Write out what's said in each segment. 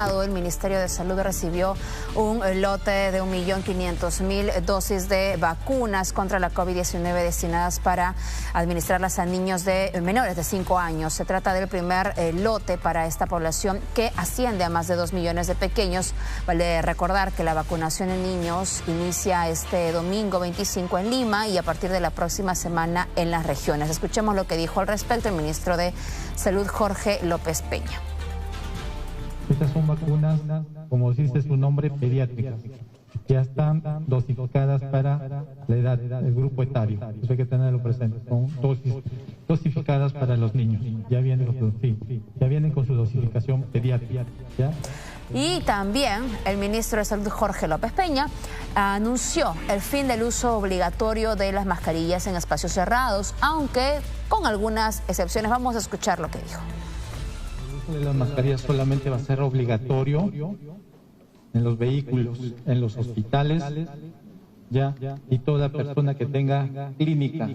El Ministerio de Salud recibió un lote de 1.500.000 dosis de vacunas contra la COVID-19 destinadas para administrarlas a niños menores de 5 años. Se trata del primer lote para esta población que asciende a más de 2 millones de pequeños. Vale recordar que la vacunación en niños inicia este domingo 25 en Lima y a partir de la próxima semana en las regiones. Escuchemos lo que dijo al respecto el ministro de Salud, Jorge López Peña. Estas son vacunas, como dice su nombre, pediátricas. Ya están dosificadas para la edad, el grupo etario. Eso hay que tenerlo presente. Son dosificadas para los niños. Ya vienen con su dosificación pediátrica. ¿Ya? Y también el ministro de Salud, Jorge López Peña, anunció el fin del uso obligatorio de las mascarillas en espacios cerrados, aunque con algunas excepciones. Vamos a escuchar lo que dijo. De las mascarillas solamente va a ser obligatorio en los vehículos, en los hospitales, y toda persona que tenga clínica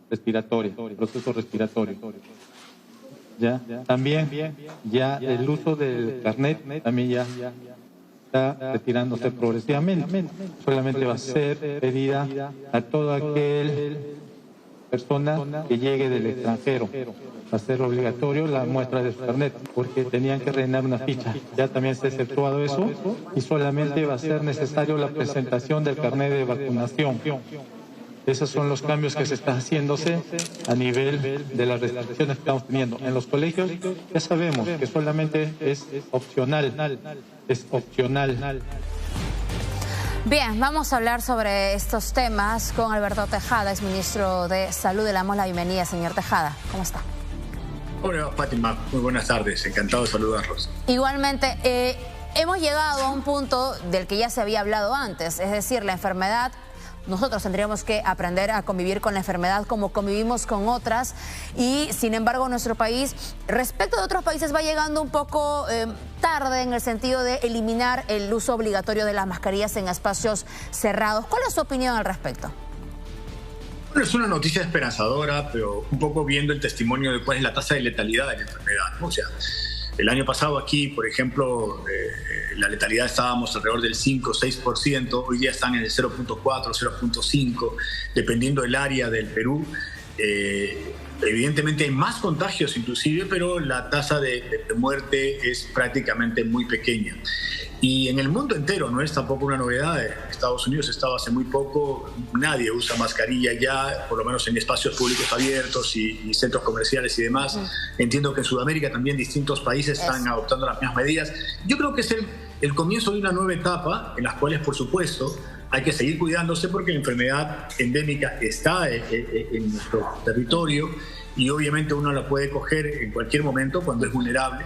respiratoria, proceso respiratorio. También el uso del carnet también ya está retirándose progresivamente. Solamente va a ser pedida a toda aquella persona que llegue del extranjero. Va a ser obligatorio la muestra de su carnet, porque tenían que rellenar una ficha. Ya también se ha efectuado eso y solamente va a ser necesario la presentación del carnet de vacunación. Esos son los cambios que se están haciéndose a nivel de las restricciones que estamos teniendo. En los colegios ya sabemos que solamente es opcional. Bien, vamos a hablar sobre estos temas con Alberto Tejada, exministro de Salud. Le damos la bienvenida, señor Tejada. ¿Cómo está? Hola, Fátima. Muy buenas tardes. Encantado de saludarlos. Igualmente, hemos llegado a un punto del que ya se había hablado antes, es decir, la enfermedad. Nosotros tendríamos que aprender a convivir con la enfermedad como convivimos con otras y, sin embargo, nuestro país, respecto de otros países, va llegando un poco tarde en el sentido de eliminar el uso obligatorio de las mascarillas en espacios cerrados. ¿Cuál es su opinión al respecto? Bueno, es una noticia esperanzadora, pero un poco viendo el testimonio de cuál es la tasa de letalidad de la enfermedad, ¿no? O sea, el año pasado aquí, por ejemplo, la letalidad estábamos alrededor del 5 o 6%, hoy día están en el 0.4, 0.5, dependiendo del área del Perú. Evidentemente hay más contagios inclusive, pero la tasa de muerte es prácticamente muy pequeña. Y en el mundo entero no es tampoco una novedad. En Estados Unidos estaba hace muy poco, nadie usa mascarilla ya, por lo menos en espacios públicos abiertos y centros comerciales y demás. Entiendo que en Sudamérica también distintos países están adoptando las mismas medidas. Yo creo que es el comienzo de una nueva etapa en las cuales, por supuesto, hay que seguir cuidándose porque la enfermedad endémica está en nuestro territorio y obviamente uno la puede coger en cualquier momento cuando es vulnerable.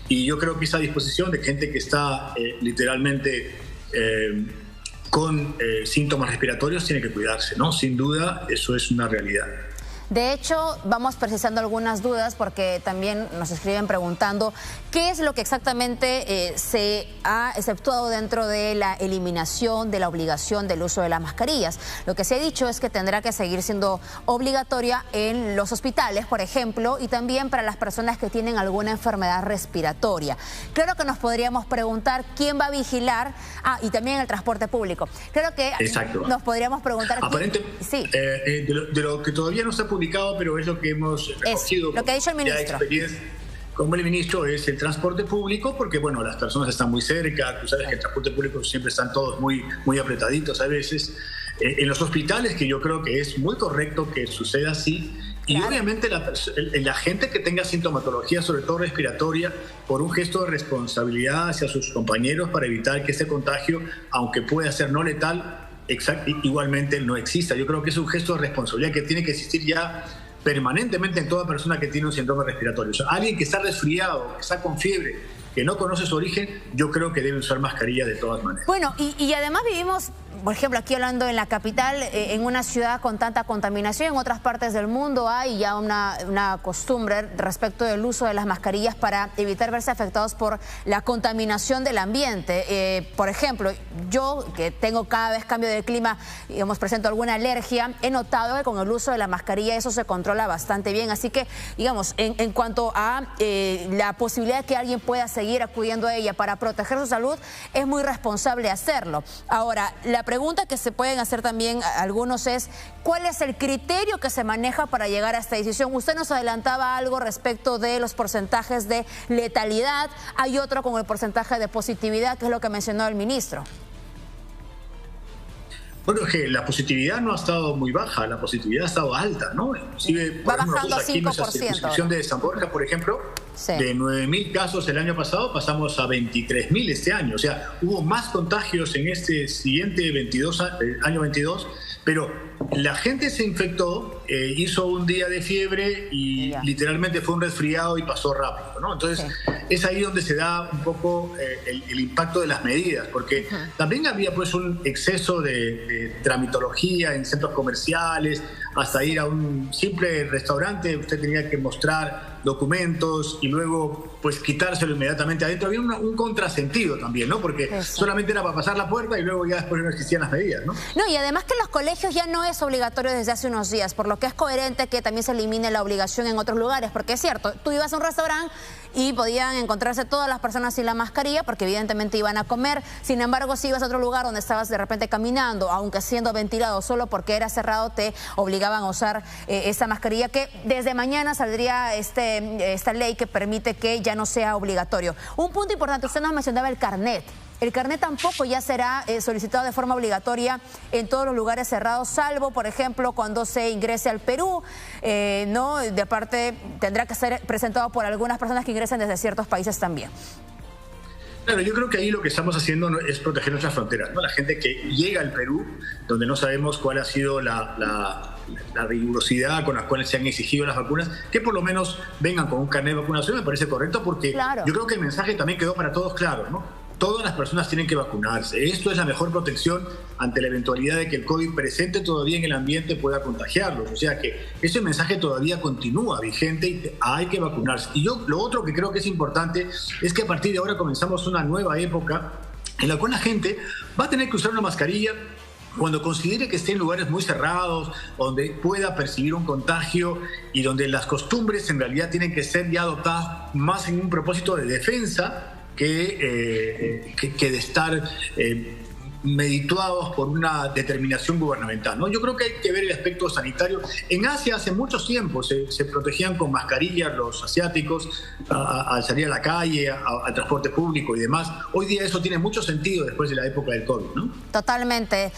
Y yo creo que esa disposición de gente que está literalmente con síntomas respiratorios tiene que cuidarse, ¿no? Sin duda, eso es una realidad. De hecho, vamos precisando algunas dudas porque también nos escriben preguntando qué es lo que exactamente se ha exceptuado dentro de la eliminación de la obligación del uso de las mascarillas. Lo que se ha dicho es que tendrá que seguir siendo obligatoria en los hospitales, por ejemplo, y también para las personas que tienen alguna enfermedad respiratoria. Claro que nos podríamos preguntar quién va a vigilar, y también el transporte público. Creo que Exacto. Nos podríamos preguntar... Aparentemente, sí. De lo que todavía no se ha publicado, pero es lo que hemos recogido. Lo que ha dicho el ministro. Como el ministro, es el transporte público, porque bueno, las personas están muy cerca, tú sabes que el transporte público siempre están todos muy apretaditos a veces. En los hospitales, que yo creo que es muy correcto que suceda así, y obviamente la gente que tenga sintomatología, sobre todo respiratoria, por un gesto de responsabilidad hacia sus compañeros para evitar que este contagio, aunque pueda ser no letal, igualmente no exista. Yo creo que es un gesto de responsabilidad que tiene que existir ya permanentemente en toda persona que tiene un síndrome respiratorio. O sea, alguien que está resfriado, que está con fiebre, que no conoce su origen, yo creo que debe usar mascarilla de todas maneras. Bueno, y además vivimos por ejemplo, aquí hablando en la capital, en una ciudad con tanta contaminación, en otras partes del mundo hay ya una costumbre respecto del uso de las mascarillas para evitar verse afectados por la contaminación del ambiente. Por ejemplo, yo que tengo cada vez cambio de clima, digamos, presento alguna alergia, he notado que con el uso de la mascarilla eso se controla bastante bien. Así que, digamos, en cuanto a la posibilidad de que alguien pueda seguir acudiendo a ella para proteger su salud, es muy responsable hacerlo. Ahora, la pregunta que se pueden hacer también algunos es, ¿cuál es el criterio que se maneja para llegar a esta decisión? Usted nos adelantaba algo respecto de los porcentajes de letalidad, hay otro con el porcentaje de positividad, que es lo que mencionó el ministro. Bueno, es que la positividad no ha estado muy baja, la positividad ha estado alta, ¿no? Inclusive, va bajando a 5%. Aquí en nuestra circunscripción de San Borja, por ejemplo, sí, de 9.000 casos el año pasado pasamos a 23.000 este año. O sea, hubo más contagios en este siguiente año 22, pero la gente se infectó, hizo un día de fiebre y literalmente fue un resfriado y pasó rápido, ¿no? Entonces, es ahí donde se da un poco el impacto de las medidas, porque también había pues un exceso de tramitología en centros comerciales, hasta ir a un simple restaurante, usted tenía que mostrar documentos y luego pues quitárselo inmediatamente adentro. Había un contrasentido también, ¿no? Porque solamente era para pasar la puerta y luego ya después no existían las medidas, ¿no? No, y además que en los colegios ya no es obligatorio desde hace unos días, por lo que es coherente que también se elimine la obligación en otros lugares, porque es cierto, tú ibas a un restaurante y podían encontrarse todas las personas sin la mascarilla porque evidentemente iban a comer. Sin embargo, si ibas a otro lugar donde estabas de repente caminando, aunque siendo ventilado, solo porque era cerrado, te obligaban a usar esa mascarilla, que desde mañana saldría esta ley que permite que ya no sea obligatorio. Un punto importante, usted nos mencionaba el carnet. El carnet tampoco ya será solicitado de forma obligatoria en todos los lugares cerrados, salvo, por ejemplo, cuando se ingrese al Perú, ¿no? De aparte, tendrá que ser presentado por algunas personas que ingresen desde ciertos países también. Claro, yo creo que ahí lo que estamos haciendo es proteger nuestras fronteras, ¿no? La gente que llega al Perú, donde no sabemos cuál ha sido la rigurosidad con la cual se han exigido las vacunas, que por lo menos vengan con un carnet de vacunación, me parece correcto, porque yo creo que el mensaje también quedó para todos claro, ¿no? Todas las personas tienen que vacunarse. Esto es la mejor protección ante la eventualidad de que el COVID presente todavía en el ambiente pueda contagiarlos. O sea que ese mensaje todavía continúa vigente y hay que vacunarse. Y yo lo otro que creo que es importante es que a partir de ahora comenzamos una nueva época en la cual la gente va a tener que usar una mascarilla cuando considere que esté en lugares muy cerrados, donde pueda percibir un contagio y donde las costumbres en realidad tienen que ser ya adoptadas más en un propósito de defensa que de estar meditados por una determinación gubernamental, ¿no? Yo creo que hay que ver el aspecto sanitario. En Asia hace mucho tiempo se protegían con mascarillas los asiáticos al salir a la calle, al transporte público y demás. Hoy día eso tiene mucho sentido después de la época del COVID, ¿no? Totalmente.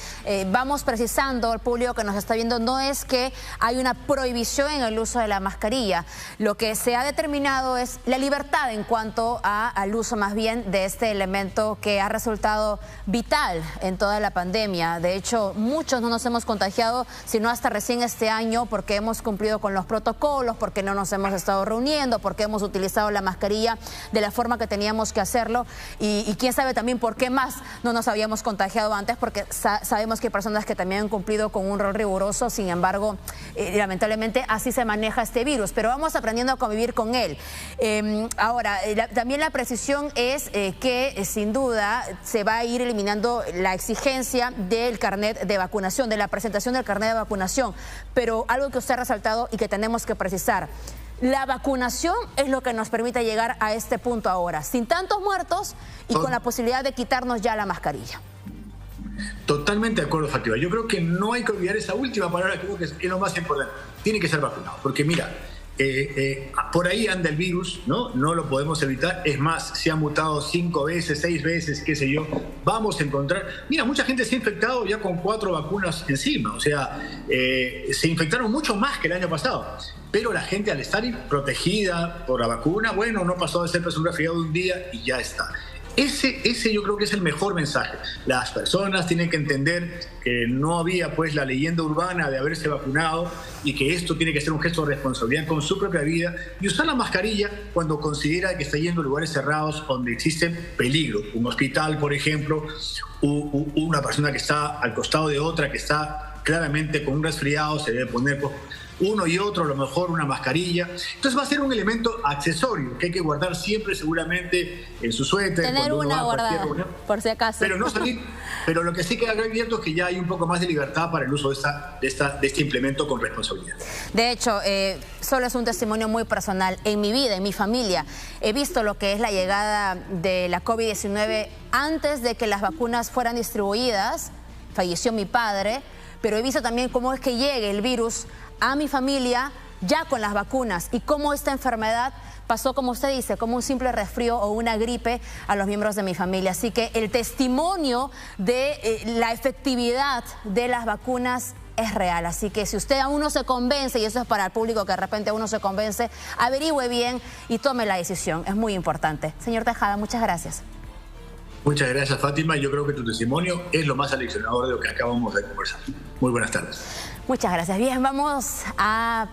Vamos precisando, el público que nos está viendo, no es que hay una prohibición en el uso de la mascarilla. Lo que se ha determinado es la libertad en cuanto al uso más bien de este elemento que ha resultado vital en toda la pandemia. De hecho, muchos no nos hemos contagiado, sino hasta recién este año, porque hemos cumplido con los protocolos, porque no nos hemos estado reuniendo, porque hemos utilizado la mascarilla de la forma que teníamos que hacerlo, y quién sabe también por qué más no nos habíamos contagiado antes, porque sabemos que hay personas que también han cumplido con un rol riguroso. Sin embargo, lamentablemente así se maneja este virus, pero vamos aprendiendo a convivir con él. Ahora, también la precisión es que sin duda se va a ir eliminando la exigencia del carnet de vacunación, de la presentación del carnet de vacunación, pero algo que usted ha resaltado y que tenemos que precisar: la vacunación es lo que nos permite llegar a este punto ahora, sin tantos muertos y con la posibilidad de quitarnos ya la mascarilla. Totalmente de acuerdo, Fátima. Yo creo que no hay que olvidar esa última palabra, creo que es lo más importante. Tiene que ser vacunado, porque mira, por ahí anda el virus, ¿no? No lo podemos evitar. Es más, se ha mutado 5 veces, 6 veces, qué sé yo. Vamos a encontrar... Mira, mucha gente se ha infectado ya con 4 vacunas encima. O sea, se infectaron mucho más que el año pasado. Pero la gente, al estar protegida por la vacuna, bueno, no pasó de ser un resfriado de un día y ya está. Ese yo creo que es el mejor mensaje. Las personas tienen que entender que no había pues la leyenda urbana de haberse vacunado y que esto tiene que ser un gesto de responsabilidad con su propia vida y usar la mascarilla cuando considera que está yendo a lugares cerrados donde existe peligro. Un hospital, por ejemplo, una persona que está al costado de otra que está claramente con un resfriado, se debe poner uno y otro, a lo mejor una mascarilla. Entonces va a ser un elemento accesorio que hay que guardar siempre seguramente en su suéter. Tener una guardada, por si acaso. Pero no salir. Pero lo que sí queda abierto es que ya hay un poco más de libertad para el uso de este implemento con responsabilidad. De hecho, solo es un testimonio muy personal. En mi vida, en mi familia, he visto lo que es la llegada de la COVID-19 antes de que las vacunas fueran distribuidas. Falleció mi padre, pero he visto también cómo es que llegue el virus a mi familia ya con las vacunas y cómo esta enfermedad pasó, como usted dice, como un simple resfrío o una gripe a los miembros de mi familia. Así que el testimonio de la efectividad de las vacunas es real. Así que si usted aún no se convence, y eso es para el público que de repente aún no se convence, averigüe bien y tome la decisión. Es muy importante. Señor Tejada, muchas gracias. Muchas gracias, Fátima. Yo creo que tu testimonio es lo más aleccionador de lo que acabamos de conversar. Muy buenas tardes. Muchas gracias. Bien, vamos a